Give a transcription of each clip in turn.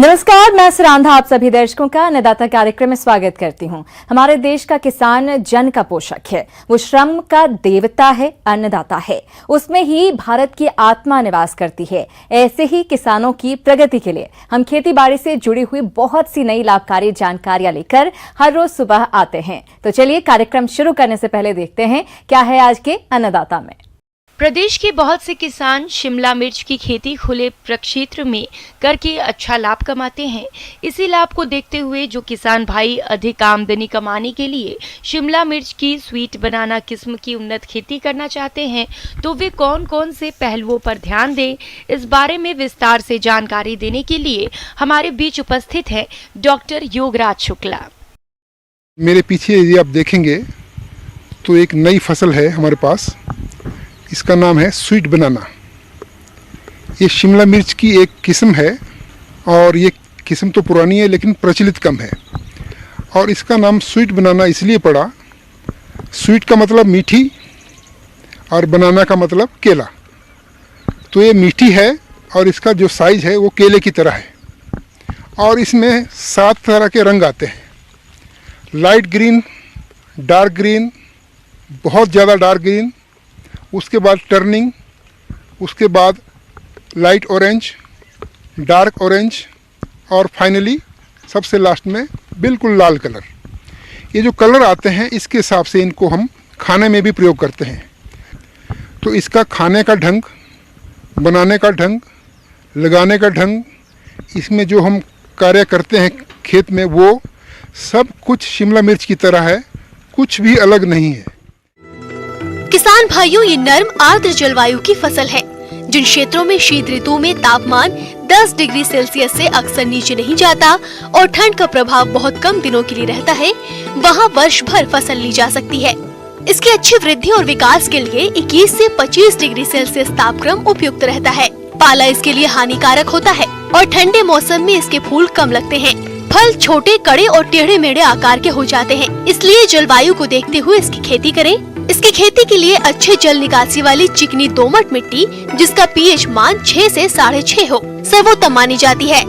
नमस्कार, मैं सुरांधा आप सभी दर्शकों का अन्नदाता कार्यक्रम में स्वागत करती हूं। हमारे देश का किसान जन का पोषक है, वो श्रम का देवता है, अन्नदाता है। उसमें ही भारत की आत्मा निवास करती है। ऐसे ही किसानों की प्रगति के लिए हम खेती बाड़ी से जुड़ी हुई बहुत सी नई लाभकारी जानकारियां लेकर हर रोज सुबह आते हैं। तो चलिए कार्यक्रम शुरू करने से पहले देखते हैं क्या है आज के अन्नदाता में। प्रदेश के बहुत से किसान शिमला मिर्च की खेती खुले प्रक्षेत्र में करके अच्छा लाभ कमाते हैं। इसी लाभ को देखते हुए जो किसान भाई अधिक आमदनी कमाने के लिए शिमला मिर्च की स्वीट बनाना किस्म की उन्नत खेती करना चाहते हैं, तो वे कौन कौन से पहलुओं पर ध्यान दें, इस बारे में विस्तार से जानकारी देने के लिए हमारे बीच उपस्थित है डॉक्टर योगराज शुक्ला। मेरे पीछे यदि आप देखेंगे तो एक नई फसल है हमारे पास, इसका नाम है स्वीट बनाना। ये शिमला मिर्च की एक किस्म है और ये किस्म तो पुरानी है लेकिन प्रचलित कम है। और इसका नाम स्वीट बनाना इसलिए पड़ा, स्वीट का मतलब मीठी और बनाना का मतलब केला। तो ये मीठी है और इसका जो साइज है वो केले की तरह है। और इसमें 7 तरह के रंग आते हैं, लाइट ग्रीन, डार्क ग्रीन, बहुत ज़्यादा डार्क ग्रीन, उसके बाद टर्निंग, उसके बाद लाइट ऑरेंज, डार्क ऑरेंज और फाइनली सबसे लास्ट में बिल्कुल लाल कलर। ये जो कलर आते हैं इसके हिसाब से इनको हम खाने में भी प्रयोग करते हैं। तो इसका खाने का ढंग, बनाने का ढंग, लगाने का ढंग, इसमें जो हम कार्य करते हैं खेत में, वो सब कुछ शिमला मिर्च की तरह है, कुछ भी अलग नहीं है। किसान भाइयों, ये नर्म आर्द्र जलवायु की फसल है। जिन क्षेत्रों में शीत ऋतु में तापमान 10 डिग्री सेल्सियस से अक्सर नीचे नहीं जाता और ठंड का प्रभाव बहुत कम दिनों के लिए रहता है, वहाँ वर्ष भर फसल ली जा सकती है। इसकी अच्छी वृद्धि और विकास के लिए 21 से 25 डिग्री सेल्सियस तापक्रम उपयुक्त रहता है। पाला इसके लिए हानिकारक होता है और ठंडे मौसम में इसके फूल कम लगते हैं। फल छोटे, कड़े और टेढ़े मेढ़े आकार के हो जाते हैं। इसलिए जलवायु को देखते हुए इसकी खेती करें। इसकी खेती के लिए अच्छे जल निकासी वाली चिकनी दोमट मिट्टी, जिसका पीएच मान 6 से 6.5 हो, सर्वोत्तम मानी जाती है।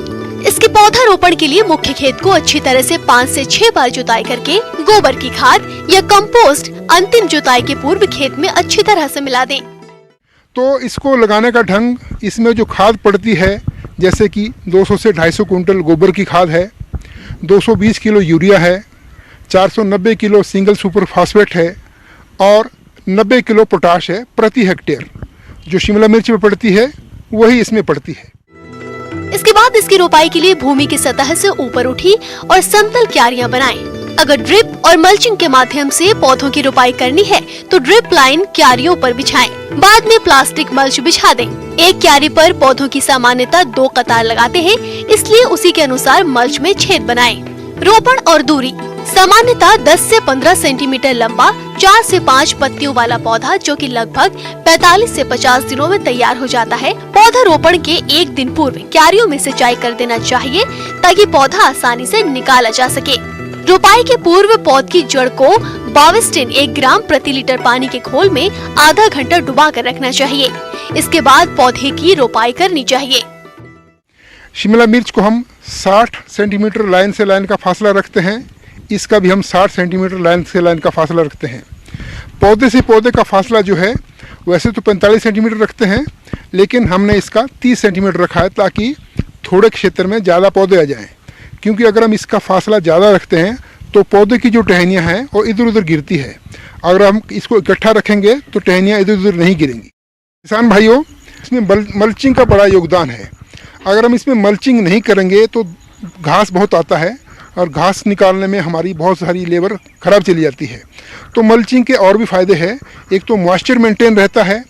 इसके पौधा रोपण के लिए मुख्य खेत को अच्छी तरह से 5 से 6 बार जुताई करके गोबर की खाद या कंपोस्ट अंतिम जुताई के पूर्व खेत में अच्छी तरह से मिला दें। तो इसको लगाने का ढंग, इसमें जो खाद पड़ती है, जैसे कि 200 से 250 कुंटल गोबर की खाद है, 220 किलो यूरिया है, 490 किलो सिंगल सुपर फास्फेट है और 90 किलो पोटाश है प्रति हेक्टेयर। जो शिमला मिर्च में पड़ती है वही इसमें पड़ती है। इसके बाद इसकी रोपाई के लिए भूमि की सतह से ऊपर उठी और समतल क्यारियां बनाएं। अगर ड्रिप और मल्चिंग के माध्यम से पौधों की रोपाई करनी है तो ड्रिप लाइन क्यारियों पर बिछाएं। बाद में प्लास्टिक मल्च बिछा दें। एक क्यारी पर पौधों की सामान्यतः 2 कतार लगाते हैं, इसलिए उसी के अनुसार मल्च में छेद बनाएं। रोपण और दूरी, सामान्यतः 10 से 15 सेंटीमीटर लंबा 4 से 5 पत्तियों वाला पौधा, जो कि लगभग 45 से 50 दिनों में तैयार हो जाता है। पौधा रोपण के 1 दिन पूर्व क्यारियों में सिंचाई कर देना चाहिए ताकि पौधा आसानी से निकाला जा सके। रोपाई के पूर्व पौध की जड़ को बाविस्टिन 1 ग्राम प्रति लीटर पानी के घोल में आधा घंटा डुबा कर रखना चाहिए। इसके बाद पौधे की रोपाई करनी चाहिए। शिमला मिर्च को हम 60 सेंटीमीटर लाइन से लाइन का फासला रखते हैं। इसका भी हम 60 सेंटीमीटर लाइन से लाइन का फासला रखते हैं। पौधे से पौधे का फासला जो है वैसे तो 45 सेंटीमीटर रखते हैं, लेकिन हमने इसका 30 सेंटीमीटर रखा है ताकि थोड़े क्षेत्र में ज़्यादा पौधे आ जाएं। क्योंकि अगर हम इसका फासला ज़्यादा रखते हैं तो पौधे की जो टहनियाँ हैं वो इधर उधर गिरती है। अगर हम इसको इकट्ठा रखेंगे तो टहनियाँ इधर उधर नहीं गिरेंगी। किसान भाइयों, इसमें मल्चिंग का बड़ा योगदान है। अगर हम इसमें मल्चिंग नहीं करेंगे तो घास बहुत आता है और घास निकालने में हमारी बहुत सारी लेबर खराब चली जाती है। तो मल्चिंग के और भी फ़ायदे हैं। एक तो मॉइस्चर मेंटेन रहता है,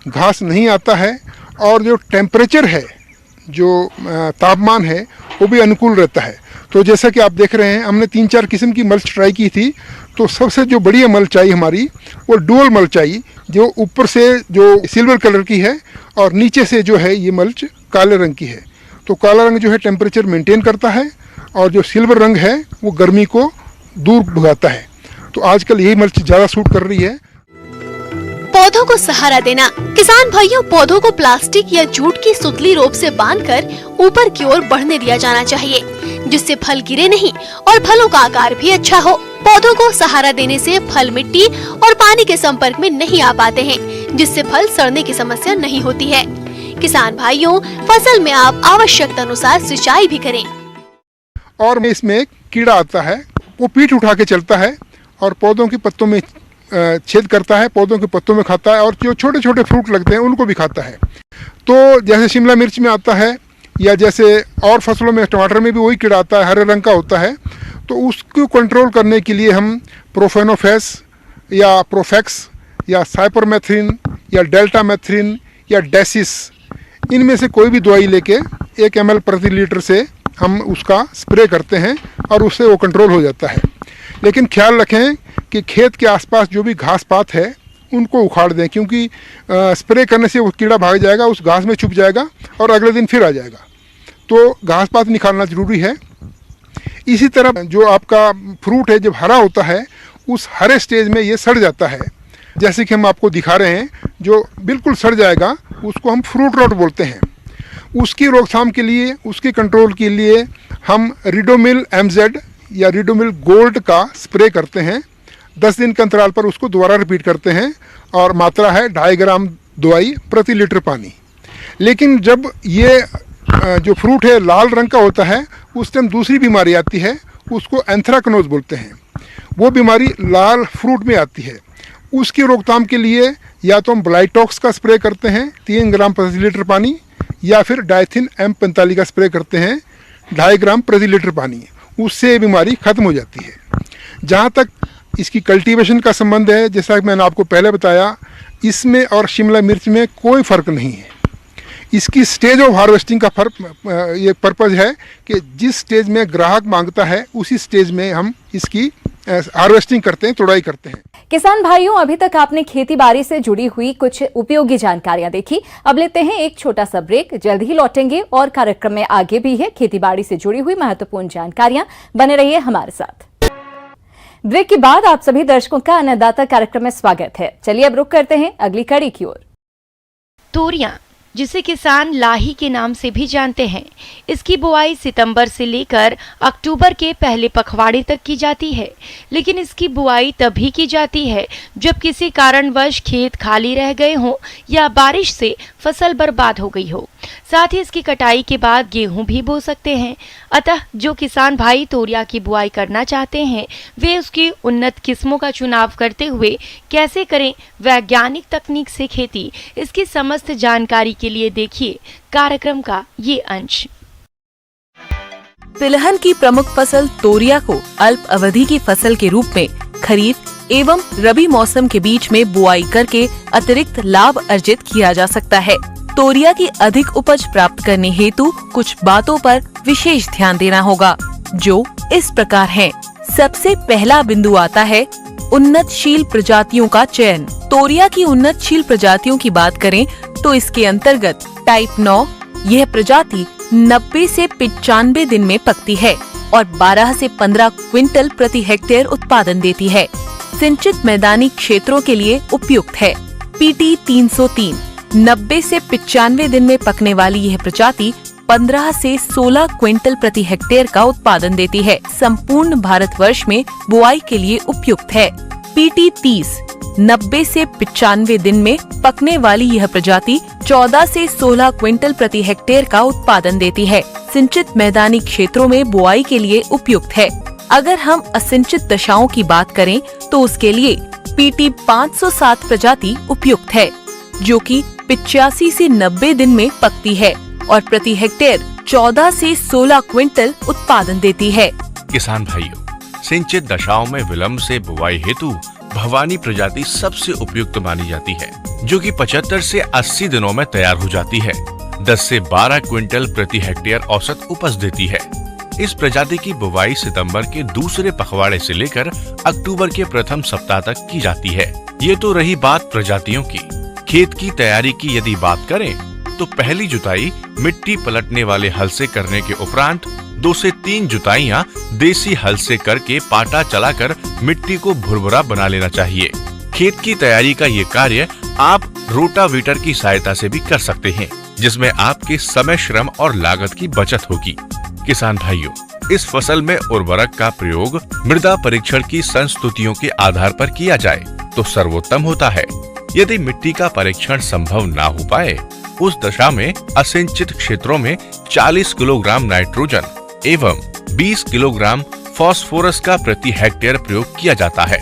घास नहीं आता है और जो टेम्परेचर है, जो तापमान है, वो भी अनुकूल रहता है। तो जैसा कि आप देख रहे हैं, हमने 3-4 किस्म की मल्च ट्राई की थी। तो सबसे जो बढ़िया मल्च आई हमारी वो डुअल मल्च आई, जो ऊपर से जो सिल्वर कलर की है और नीचे से जो है ये मल्च काले रंग की है। तो काला रंग जो है टेम्परेचर मेंटेन करता है और जो सिल्वर रंग है वो गर्मी को दूर भगाता है। तो आजकल यही मल्च ज़्यादा सूट कर रही है। पौधों को सहारा देना। किसान भाइयों, पौधों को प्लास्टिक या जूट की सुतली रोप से बांधकर ऊपर की ओर बढ़ने दिया जाना चाहिए, जिससे फल गिरे नहीं और फलों का आकार भी अच्छा हो। पौधों को सहारा देने से फल मिट्टी और पानी के संपर्क में नहीं आ पाते हैं, जिससे फल सड़ने की समस्या नहीं होती है। किसान भाइयों, फसल में आप आवश्यकता अनुसार सिंचाई भी करें। और इसमें कीड़ा आता है, वो पीठ उठा के चलता है और पौधों के पत्तों में छेद करता है, पौधों के पत्तों में खाता है और जो छोटे छोटे फ्रूट लगते हैं उनको भी खाता है। तो जैसे शिमला मिर्च में आता है या जैसे और फसलों में, टमाटर में भी वही कीड़ा आता है, हरे रंग का होता है। तो उसको कंट्रोल करने के लिए हम प्रोफेनोफेस या प्रोफेक्स या साइपरमेथ्रिन या डेल्टामेथ्रिन या डेसिस, इनमें से कोई भी दवाई लेके 1 ml प्रति लीटर से हम उसका स्प्रे करते हैं और उससे वो कंट्रोल हो जाता है। लेकिन ख्याल रखें कि खेत के आसपास जो भी घास पात है उनको उखाड़ दें, क्योंकि स्प्रे करने से वो कीड़ा भाग जाएगा, उस घास में छुप जाएगा और अगले दिन फिर आ जाएगा। तो घास पात निकालना ज़रूरी है। इसी तरह जो आपका फ्रूट है जब हरा होता है, उस हरे स्टेज में ये सड़ जाता है, जैसे कि हम आपको दिखा रहे हैं, जो बिल्कुल सड़ जाएगा उसको हम फ्रूट रॉट बोलते हैं। उसकी रोकथाम के लिए, उसके कंट्रोल के लिए हम रिडोमिल MZ या रिडोमिल गोल्ड का स्प्रे करते हैं। 10 दिन के अंतराल पर उसको दोबारा रिपीट करते हैं और मात्रा है 2.5 ग्राम दवाई प्रति लीटर पानी। लेकिन जब ये जो फ्रूट है लाल रंग का होता है, उस टाइम दूसरी बीमारी आती है, उसको एंथ्राकनोज बोलते हैं। वो बीमारी लाल फ्रूट में आती है। उसकी रोकथाम के लिए या तो हम ब्लाइटॉक्स का स्प्रे करते हैं 3 ग्राम प्रति लीटर पानी, या फिर डाइथिन M45 का स्प्रे करते हैं 2.5 ग्राम प्रति लीटर पानी। उससे बीमारी खत्म हो जाती है। जहाँ तक इसकी कल्टीवेशन का संबंध है, जैसा कि मैंने आपको पहले बताया, इसमें और शिमला मिर्च में कोई फ़र्क नहीं है। इसकी स्टेज ऑफ हार्वेस्टिंग का ये पर्पज़ है कि जिस स्टेज में ग्राहक मांगता है उसी स्टेज में हम इसकी हार्वेस्टिंग करते हैं, तुड़ाई करते हैं। किसान भाइयों, अभी तक आपने खेती बाड़ी से जुड़ी हुई कुछ उपयोगी जानकारियां देखी। अब लेते हैं एक छोटा सा ब्रेक, जल्द ही लौटेंगे और कार्यक्रम में आगे भी है खेती बाड़ी से जुड़ी हुई महत्वपूर्ण जानकारियां। बने रहिए हमारे साथ। ब्रेक के बाद आप सभी दर्शकों का अन्नदाता कार्यक्रम में स्वागत है। चलिए अब रुक करते हैं अगली कड़ी की ओर। तोरियां, जिसे किसान लाही के नाम से भी जानते हैं, इसकी बुआई सितंबर से लेकर अक्टूबर के पहले पखवाड़े तक की जाती है। लेकिन इसकी बुआई तभी की जाती है जब किसी कारणवश खेत खाली रह गए हों या बारिश से फसल बर्बाद हो गई हो। साथ ही इसकी कटाई के बाद गेहूं भी बो सकते हैं। अतः जो किसान भाई तोरिया की बुआई करना चाहते हैं, वे उसकी उन्नत किस्मों का चुनाव करते हुए कैसे करें वैज्ञानिक तकनीक से खेती, इसकी समस्त जानकारी के लिए देखिए कार्यक्रम का ये अंश। तिलहन की प्रमुख फसल तोरिया को अल्प अवधि की फसल के रूप में खरीफ एवं रबी मौसम के बीच में बुआई करके अतिरिक्त लाभ अर्जित किया जा सकता है। तोरिया की अधिक उपज प्राप्त करने हेतु कुछ बातों पर विशेष ध्यान देना होगा, जो इस प्रकार हैं। सबसे पहला बिंदु आता है उन्नतशील प्रजातियों का चयन। तोरिया की उन्नतशील प्रजातियों की बात करें तो इसके अंतर्गत टाइप 9, यह प्रजाति 90 से 95 दिन में पकती है और 12 से 15 क्विंटल प्रति हेक्टेयर उत्पादन देती है। सिंचित मैदानी क्षेत्रों के लिए उपयुक्त है। PT 303, 90 से 95 दिन में पकने वाली यह प्रजाति 15 से 16 क्विंटल प्रति हेक्टेयर का उत्पादन देती है। संपूर्ण भारतवर्ष में बुआई के लिए उपयुक्त है। PT 30, 90 से 95 दिन में पकने वाली यह प्रजाति 14 से 16 क्विंटल प्रति हेक्टेयर का उत्पादन देती है। सिंचित मैदानी क्षेत्रों में बुआई के लिए उपयुक्त है। अगर हम असिंचित दशाओं की बात करें तो उसके लिए PT 507 प्रजाति उपयुक्त है, जो कि 85 से 90 दिन में पकती है और प्रति हेक्टेयर 14 से 16 क्विंटल उत्पादन देती है। किसान भाइयों, सिंचित दशाओं में विलंब से बुआई हेतु भवानी प्रजाति सबसे उपयुक्त मानी जाती है, जो कि 75 से 80 दिनों में तैयार हो जाती है। 10 से 12 क्विंटल प्रति हेक्टेयर औसत उपज देती है। इस प्रजाति की बुवाई सितंबर के दूसरे पखवाड़े से लेकर अक्टूबर के प्रथम सप्ताह तक की जाती है। ये तो रही बात प्रजातियों की। खेत की तैयारी की यदि बात करें तो पहली जुताई मिट्टी पलटने वाले हल से करने के उपरांत 2 से 3 जुताइयां देसी हल से करके पाटा चलाकर मिट्टी को भुरभुरा बना लेना चाहिए। खेत की तैयारी का ये कार्य आप रोटावेटर की सहायता से भी कर सकते हैं, जिसमें आपके समय, श्रम और लागत की बचत होगी। किसान भाइयों, इस फसल में उर्वरक का प्रयोग मृदा परीक्षण की संस्तुतियों के आधार पर किया जाए तो सर्वोत्तम होता है। यदि मिट्टी का परीक्षण संभव ना हो पाए, उस दशा में असिंचित क्षेत्रों में 40 किलोग्राम नाइट्रोजन एवं 20 किलोग्राम फास्फोरस का प्रति हेक्टेयर प्रयोग किया जाता है।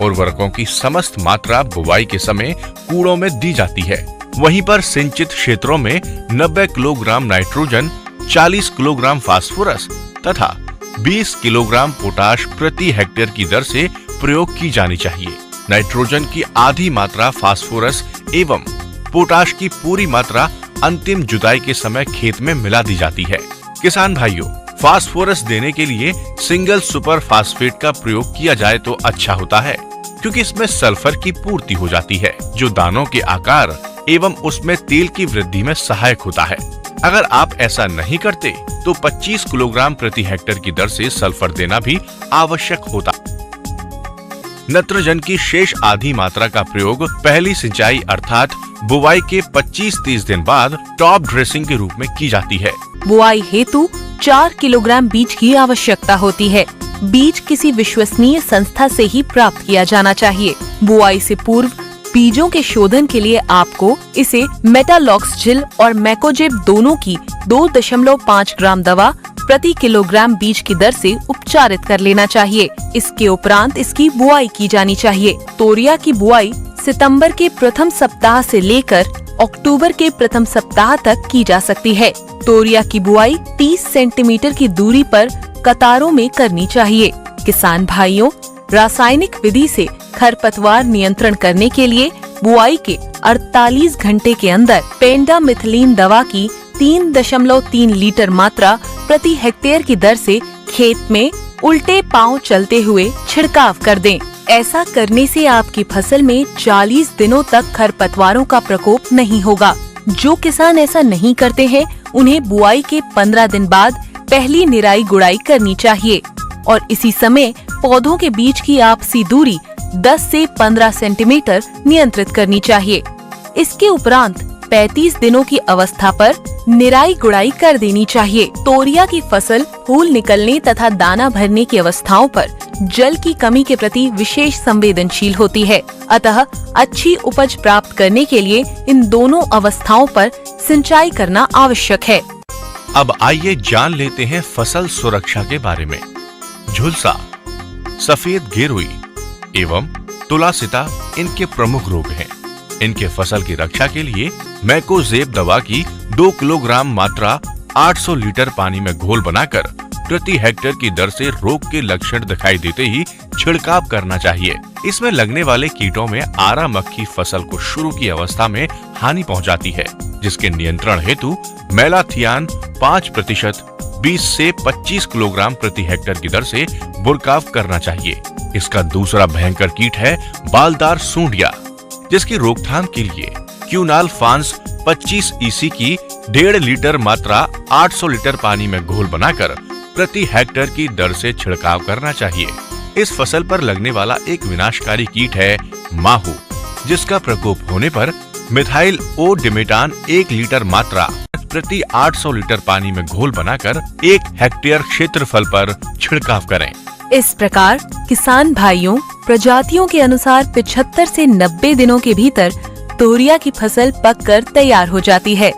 उर्वरकों की समस्त मात्रा बुवाई के समय कूड़ों में दी जाती है। वहीं पर सिंचित क्षेत्रों में 90 किलोग्राम नाइट्रोजन, 40 किलोग्राम फास्फोरस तथा 20 किलोग्राम पोटाश प्रति हेक्टेयर की दर से प्रयोग की जानी चाहिए। नाइट्रोजन की आधी मात्रा फास्फोरस एवं पोटाश की पूरी मात्रा अंतिम जुताई के समय खेत में मिला दी जाती है। किसान भाइयों, फास्फोरस देने के लिए सिंगल सुपर फास्फेट का प्रयोग किया जाए तो अच्छा होता है, क्योंकि इसमें सल्फर की पूर्ति हो जाती है, जो दानों के आकार एवं उसमें तेल की वृद्धि में सहायक होता है। अगर आप ऐसा नहीं करते तो 25 किलोग्राम प्रति हेक्टेयर की दर से सल्फर देना भी आवश्यक होता। नत्रजन की शेष आधी मात्रा का प्रयोग पहली सिंचाई अर्थात बुवाई के 25-30 दिन बाद टॉप ड्रेसिंग के रूप में की जाती है। बुआई हेतु 4 किलोग्राम बीज की आवश्यकता होती है। बीज किसी विश्वसनीय संस्था से ही प्राप्त किया जाना चाहिए। बुआई से पूर्व बीजों के शोधन के लिए आपको इसे मेटालॉक्सजिल और मैकोजेब दोनों की 2.5 ग्राम दवा प्रति किलोग्राम बीज की दर से उपचारित कर लेना चाहिए। इसके उपरांत इसकी बुआई की जानी चाहिए। तोरिया की बुआई सितंबर के प्रथम सप्ताह से लेकर अक्टूबर के प्रथम सप्ताह तक की जा सकती है। तोरिया की बुआई 30 सेंटीमीटर की दूरी पर कतारों में करनी चाहिए। किसान भाइयों, रासायनिक विधि से खरपतवार नियंत्रण करने के लिए बुआई के 48 घंटे के अंदर पेंडामिथिलीन दवा की 3.3 लीटर मात्रा प्रति हेक्टेयर की दर से खेत में उल्टे पांव चलते हुए छिड़काव कर दें। ऐसा करने से आपकी फसल में 40 दिनों तक खरपतवारों का प्रकोप नहीं होगा। जो किसान ऐसा नहीं करते हैं, उन्हें बुआई के 15 दिन बाद पहली निराई गुड़ाई करनी चाहिए और इसी समय पौधों के बीच की आपसी दूरी 10 से 15 सेंटीमीटर नियंत्रित करनी चाहिए। इसके उपरांत 35 दिनों की अवस्था पर निराई गुड़ाई कर देनी चाहिए। तोरिया की फसल फूल निकलने तथा दाना भरने की अवस्थाओं पर जल की कमी के प्रति विशेष संवेदनशील होती है। अतः अच्छी उपज प्राप्त करने के लिए इन दोनों अवस्थाओं पर सिंचाई करना आवश्यक है। अब आइए जान लेते हैं फसल सुरक्षा के बारे में। झुलसा, सफेद गेरुई एवं तुलासिता इनके प्रमुख रोग हैं। इनके फसल की रक्षा के लिए मैकोजेब दवा की 2 किलोग्राम मात्रा 800 लीटर पानी में घोल बनाकर प्रति हेक्टेयर की दर से रोग के लक्षण दिखाई देते ही छिड़काव करना चाहिए। इसमें लगने वाले कीटों में आरा मक्खी फसल को शुरू की अवस्था में हानि पहुंचाती है, जिसके नियंत्रण हेतु मेलाथियान 5% 20 से 25 किलोग्राम प्रति हेक्टेयर की दर से बुरकाव करना चाहिए। इसका दूसरा भयंकर कीट है बालदार सूंडिया, जिसकी रोकथाम के लिए क्यूनालफांस 25 EC की 1.5 लीटर मात्रा 800 लीटर पानी में घोल बनाकर प्रति हेक्टेयर की दर से छिड़काव करना चाहिए। इस फसल पर लगने वाला एक विनाशकारी कीट है माहू, जिसका प्रकोप होने पर मिथाइल ओ डिमेटान 1 लीटर मात्रा प्रति 800 लीटर पानी में घोल बनाकर 1 हेक्टेयर क्षेत्रफल पर छिड़काव करें। इस प्रकार किसान भाइयों, प्रजातियों के अनुसार 75 से 90 दिनों के भीतर तोरिया की फसल पककर तैयार हो जाती है।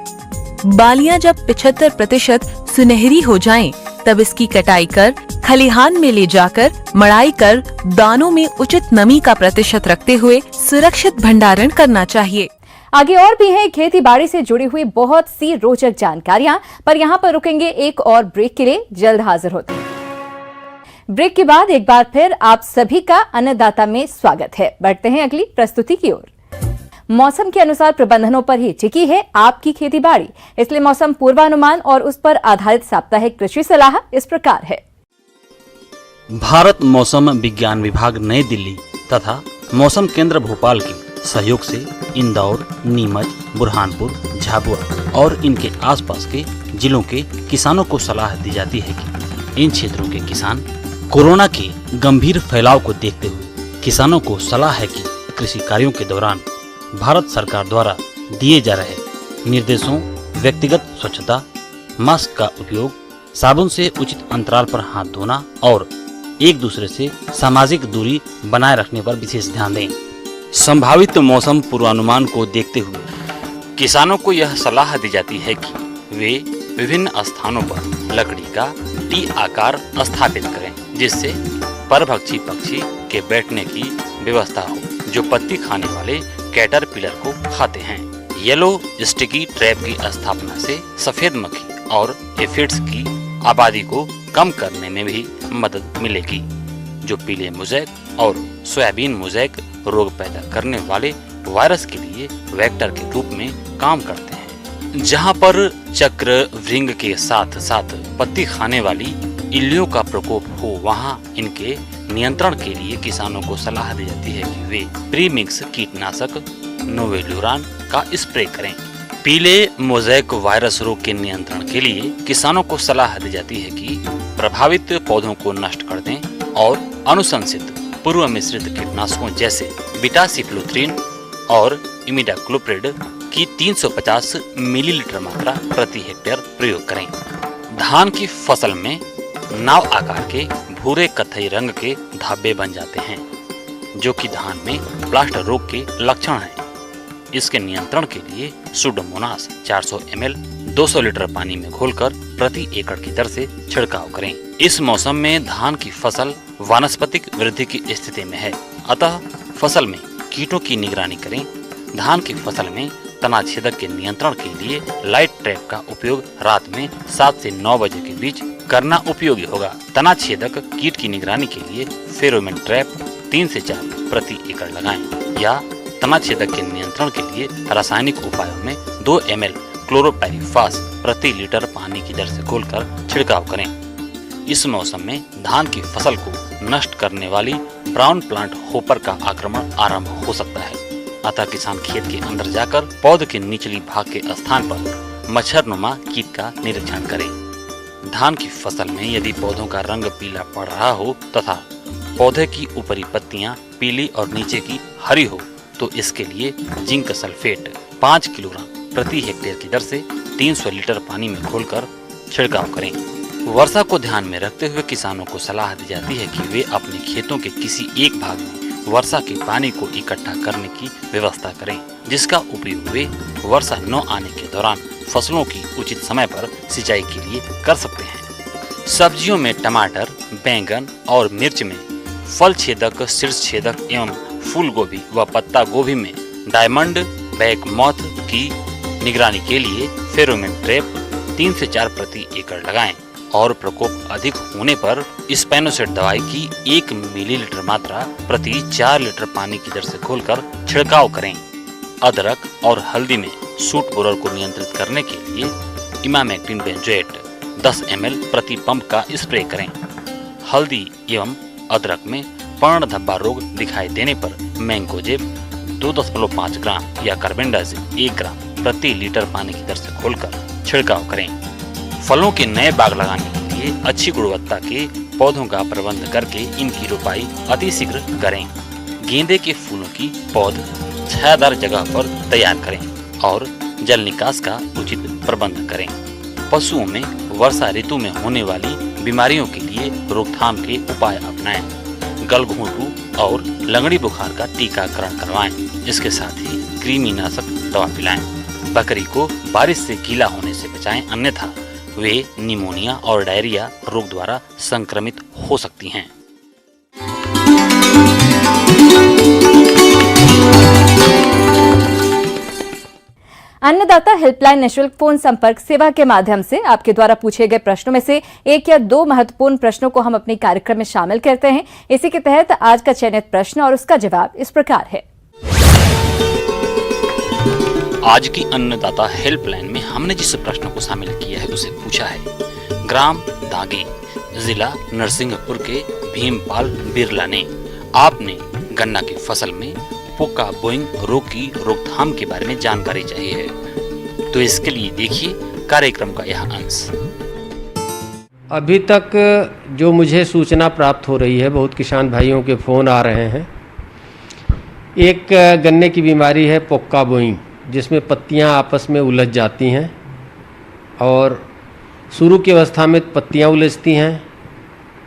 बालियां जब 75% सुनहरी हो जाएं, तब इसकी कटाई कर खलिहान में ले जाकर मड़ाई कर दानों में उचित नमी का प्रतिशत रखते हुए सुरक्षित भंडारण करना चाहिए। आगे और भी है खेती बाड़ी से जुड़ी हुई बहुत सी रोचक जानकारियां, पर यहाँ पर रुकेंगे एक और ब्रेक के लिए। जल्द हाजिर होते हैं। ब्रेक के बाद एक बार फिर आप सभी का अन्नदाता में स्वागत है। बढ़ते हैं अगली प्रस्तुति की ओर। मौसम के अनुसार प्रबंधनों पर ही टिकी है आपकी खेती बाड़ी, इसलिए मौसम पूर्वानुमान और उस पर आधारित साप्ताहिक कृषि सलाह इस प्रकार है। भारत मौसम विज्ञान विभाग नई दिल्ली तथा मौसम केंद्र भोपाल के सहयोग से इंदौर, नीमच, बुरहानपुर, झाबुआ और इनके आसपास के जिलों के किसानों को सलाह दी जाती है कि इन क्षेत्रों के किसान कोरोना के गंभीर फैलाव को देखते हुए किसानों को सलाह है कि कृषि कार्यों के दौरान भारत सरकार द्वारा दिए जा रहे निर्देशों, व्यक्तिगत स्वच्छता, मास्क का उपयोग, साबुन से उचित अंतराल पर हाथ धोना और एक दूसरे से सामाजिक दूरी बनाए रखने पर विशेष ध्यान दें। संभावित मौसम पूर्वानुमान को देखते हुए किसानों को यह सलाह दी जाती है कि वे विभिन्न स्थानों पर लकड़ी का टी आकार स्थापित करें, जिससे परभक्षी पक्षी के बैठने की व्यवस्था हो, जो पत्ती खाने वाले कैटरपिलर को खाते हैं। येलो स्टिकी ट्रैप की स्थापना से सफेद मक्खी और एफिड्स की आबादी को कम करने में भी मदद मिलेगी, जो पीले मोज़ेक और सोयाबीन मोज़ेक रोग पैदा करने वाले वायरस के लिए वेक्टर के रूप में काम करते हैं। जहां पर चक्र भृंग के साथ साथ पत्ती खाने वाली इल्लियों का प्रकोप हो, वहां इनके नियंत्रण के लिए किसानों को सलाह दी जाती है कि वे प्रीमिक्स कीटनाशक नोवेल्युरान का स्प्रे करें। पीले मोज़ेक वायरस रोग के नियंत्रण के लिए किसानों को सलाह दी जाती है कि प्रभावित पौधों को नष्ट कर दें और अनुशंसित पूर्व मिश्रित कीटनाशकों जैसे बीटासिक्लोथ्रिन और इमिडाक्लोप्रिड की 350 मिलीलीटर मात्रा प्रति हेक्टेयर प्रयोग करें। धान की फसल में नाव आकार के भूरे कत्थई रंग के धब्बे बन जाते हैं, जो कि धान में ब्लास्ट रोग के लक्षण हैं। इसके नियंत्रण के लिए सुडोमोनास 400 ml 200 लीटर पानी में घोलकर प्रति एकड़ की दर से छिड़काव करें। इस मौसम में धान की फसल वानस्पतिक वृद्धि की स्थिति में है, अतः फसल में कीटों की निगरानी करें। धान की फसल में तना छेदक के नियंत्रण के लिए लाइट ट्रैप का उपयोग रात में 7 से 9 बजे के बीच करना उपयोगी होगा। तना छेदक कीट की निगरानी के लिए फेरोमोन ट्रैप 3 से 4 प्रति एकड़ लगाएं या तना छेदक के नियंत्रण के लिए रासायनिक उपायों में 2 ml क्लोरोपाइरीफास प्रति लीटर पानी की दर से घोलकर छिड़काव करें। इस मौसम में धान की फसल को नष्ट करने वाली ब्राउन प्लांट होपर का आक्रमण आरंभ हो सकता है, अतः किसान खेत के अंदर जाकर पौधे के निचली भाग के स्थान पर मच्छरनुमा कीट का निरीक्षण करें। धान की फसल में यदि पौधों का रंग पीला पड़ रहा हो तथा पौधे की ऊपरी पत्तियां पीली और नीचे की हरी हो, तो इसके लिए जिंक सल्फेट 5 किलोग्राम प्रति हेक्टेयर की दर से 300 लीटर पानी में घोलकर छिड़काव करें। वर्षा को ध्यान में रखते हुए किसानों को सलाह दी जाती है कि वे अपने खेतों के किसी एक भाग में वर्षा के पानी को इकट्ठा करने की व्यवस्था करें, जिसका उपयोग वे वर्षा न आने के दौरान फसलों की उचित समय पर सिंचाई के लिए कर सकते हैं। सब्जियों में टमाटर, बैंगन और मिर्च में फल छेदक, शीर्ष छेदक एवं फूल गोभी व पत्ता गोभी में डायमंड बैक मॉथ की निगरानी के लिए फेरोमोन ट्रैप 3 से 4 प्रति एकड़ लगाएं और प्रकोप अधिक होने पर स्पेनोसेट दवाई की 1 मिलीलीटर मात्रा प्रति 4 लीटर पानी की दर से घोलकर छिड़काव करें। अदरक और हल्दी में सूट बोरर को नियंत्रित करने के लिए इमामेक्टिन बेंजोएट 10 ml प्रति पंप का स्प्रे करें। हल्दी एवं अदरक में पर्ण धब्बा रोग दिखाई देने पर मैंगोजेब 2.5 ग्राम या कार्बेंडाजिम 1 ग्राम प्रति लीटर पानी की दर से घोलकर छिड़काव करें। फलों के नए बाग लगाने के लिए अच्छी गुणवत्ता के पौधों का प्रबंध करके इनकी रोपाई अतिशीघ्र करें। गेंदे के फूलों की पौध छायादार जगह पर तैयार करें और जल निकास का उचित प्रबंध करें। पशुओं में वर्षा ऋतु में होने वाली बीमारियों के लिए रोकथाम के उपाय अपनाएं। गलघोंटू और लगड़ी बुखार का टीकाकरण करवाएं। इसके साथ ही कृमिनाशक दवा पिलाएं। बकरी को बारिश से गीला होने से बचाएं, अन्यथा वे निमोनिया और डायरिया रोग द्वारा संक्रमित हो सकती हैं। अन्नदाता हेल्पलाइन निःशुल्क फोन संपर्क सेवा के माध्यम से आपके द्वारा पूछे गए प्रश्नों में से 1 या 2 महत्वपूर्ण प्रश्नों को हम अपने कार्यक्रम में शामिल करते हैं। इसी के तहत आज का चयनित प्रश्न और उसका जवाब इस प्रकार है। आज की अन्नदाता हेल्पलाइन में हमने जिस प्रश्न को शामिल किया है उसे पूछा है ग्राम दागी, जिला नरसिंहपुर के भीमपाल बिरला ने। आपने गन्ना की फसल में पोका बोइंग रोग की रोकथाम के बारे में जानकारी चाहिए है, तो इसके लिए देखिए कार्यक्रम का यह अंश। अभी तक जो मुझे सूचना प्राप्त हो रही है, बहुत किसान भाइयों के फ़ोन आ रहे हैं एक गन्ने की बीमारी है पोक्का बोइंग, जिसमें पत्तियां आपस में उलझ जाती हैं और शुरू की अवस्था में पत्तियां उलझती हैं,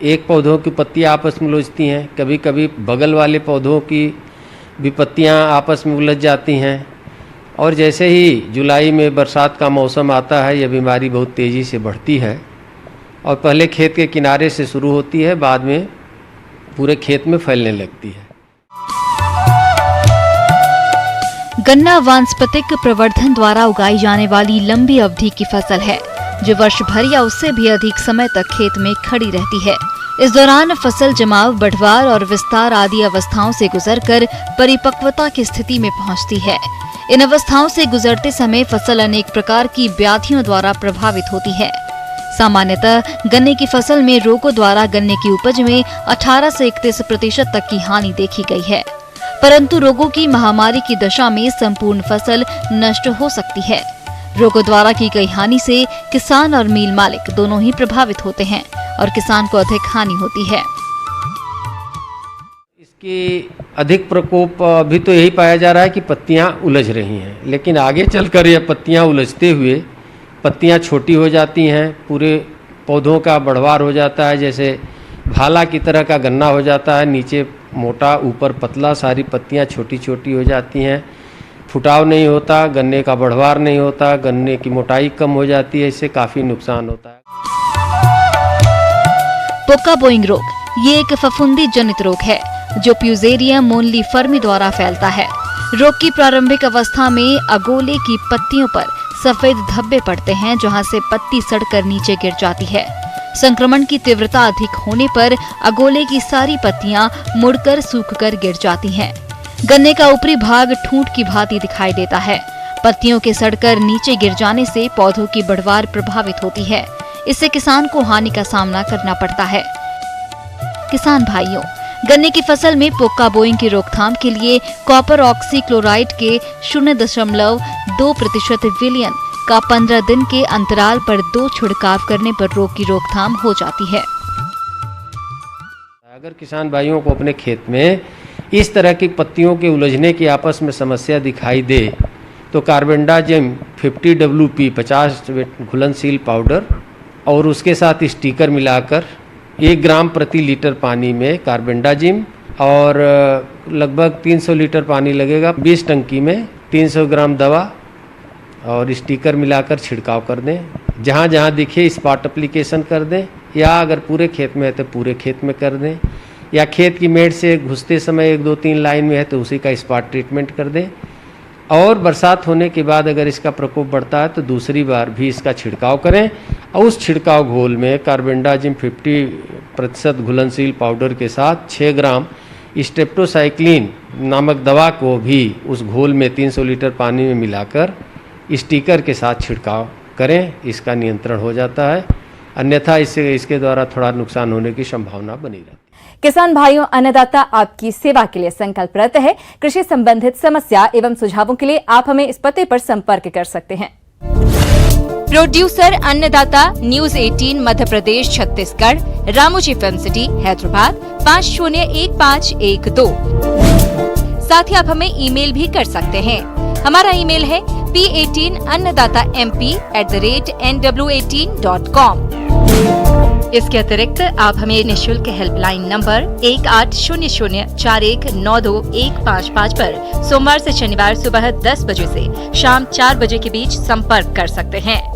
एक पौधों की पत्तियां आपस में उलझती हैं, कभी कभी बगल वाले पौधों की भी पत्तियां आपस में उलझ जाती हैं। और जैसे ही जुलाई में बरसात का मौसम आता है, यह बीमारी बहुत तेज़ी से बढ़ती है और पहले खेत के किनारे से शुरू होती है, बाद में पूरे खेत में फैलने लगती है। गन्ना वानस्पतिक प्रवर्धन द्वारा उगाई जाने वाली लंबी अवधि की फसल है, जो वर्ष भर या उससे भी अधिक समय तक खेत में खड़ी रहती है। इस दौरान फसल जमाव, बढ़वार और विस्तार आदि अवस्थाओं से गुजरकर परिपक्वता की स्थिति में पहुंचती है। इन अवस्थाओं से गुजरते समय फसल अनेक प्रकार की व्याधियों द्वारा प्रभावित होती है। सामान्यतः गन्ने की फसल में रोगों द्वारा गन्ने की उपज में 18 से 31% तक की हानि देखी गई है, परंतु रोगों की महामारी की दशा में संपूर्ण फसल नष्ट हो सकती है। रोगों द्वारा की गई हानि से किसान और मिल मालिक दोनों ही प्रभावित होते हैं और किसान को अधिक हानि होती है। इसकी अधिक प्रकोप अभी तो यही पाया जा रहा है कि पत्तियां उलझ रही हैं, लेकिन आगे चलकर यह पत्तियां उलझते हुए पत्तियां छोटी हो जाती हैं, पूरे पौधों का बढ़वार हो जाता है, जैसे भाला की तरह का गन्ना हो जाता है, नीचे मोटा ऊपर पतला, सारी पत्तियां छोटी छोटी हो जाती हैं, फुटाव नहीं होता, गन्ने का बढ़वार नहीं होता, गन्ने की मोटाई कम हो जाती है, इससे काफ़ी नुकसान होता है। पोक्का बोइंग रोग ये एक फफूंदी जनित रोग है जो प्यूजेरियम मोनलीफर्मी द्वारा फैलता है। रोग की प्रारंभिक अवस्था में अगोले की पत्तियों पर सफेद धब्बे पड़ते हैं, जहां से पत्ती सड़कर नीचे गिर जाती है। संक्रमण की तीव्रता अधिक होने पर अगोले की सारी पत्तियां मुड़कर सूखकर गिर जाती हैं। गन्ने का ऊपरी भाग ठूंठ की भांति दिखाई देता है। पत्तियों के सड़कर नीचे गिर जाने से पौधों की बढ़वार प्रभावित होती है। इससे किसान को हानि का सामना करना पड़ता है। किसान भाइयों, गन्ने की फसल में पोक्का बोइंग की रोकथाम के लिए कॉपर ऑक्सीक्लोराइड के 0.2% विलियन का 15 दिन के अंतराल पर 2 छिड़काव करने पर रोग की रोकथाम हो जाती है। अगर किसान भाइयों को अपने खेत में इस तरह की पत्तियों के उलझने की आपस में समस्या दिखाई दे तो कार्बेंडाजिम 50 50 घुलनशील पाउडर और उसके साथ स्टिकर मिलाकर 1 ग्राम प्रति लीटर पानी में कार्बेंडाजिम और लगभग 300 लीटर पानी लगेगा, 20 टंकी में 300 ग्राम दवा और स्टिकर मिलाकर छिड़काव कर दें। जहाँ जहाँ दिखे स्पॉट एप्लीकेशन कर दें, या अगर पूरे खेत में है तो पूरे खेत में कर दें, या खेत की मेड़ से घुसते समय 1 2 3 लाइन में है तो उसी का स्पॉट ट्रीटमेंट कर दें। और बरसात होने के बाद अगर इसका प्रकोप बढ़ता है तो दूसरी बार भी इसका छिड़काव करें और उस छिड़काव घोल में कार्बेंडाजिम 50% घुलनशील पाउडर के साथ 6 ग्राम स्ट्रेप्टोसाइक्लिन नामक दवा को भी उस घोल में 300 लीटर पानी में मिलाकर स्टिकर के साथ छिड़काव करें। इसका नियंत्रण हो जाता है, अन्यथा इसके द्वारा थोड़ा नुकसान होने की संभावना बनी रहती है। किसान भाइयों, अन्नदाता आपकी सेवा के लिए संकल्परत है। कृषि संबंधित समस्या एवं सुझावों के लिए आप हमें इस पते पर संपर्क कर सकते हैं। प्रोड्यूसर अन्नदाता, news 18 Madhya Pradesh Chhattisgarh, Ramoji film city Hyderabad 501512। साथ ही आप हमें ईमेल भी कर सकते हैं। हमारा ईमेल है p18annadatamp@nw18.com। इसके अतिरिक्त आप हमें निःशुल्क हेल्पलाइन नंबर 180041921555 पर सोमवार से शनिवार सुबह 10 बजे से शाम 4 बजे के बीच संपर्क कर सकते हैं।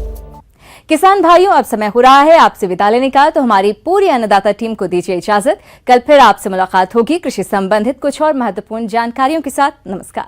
किसान भाइयों, अब समय हो रहा है आपसे विदा लेने का, तो हमारी पूरी अन्नदाता टीम को दीजिए इजाजत। कल फिर आपसे मुलाकात होगी कृषि संबंधित कुछ और महत्वपूर्ण जानकारियों के साथ। नमस्कार।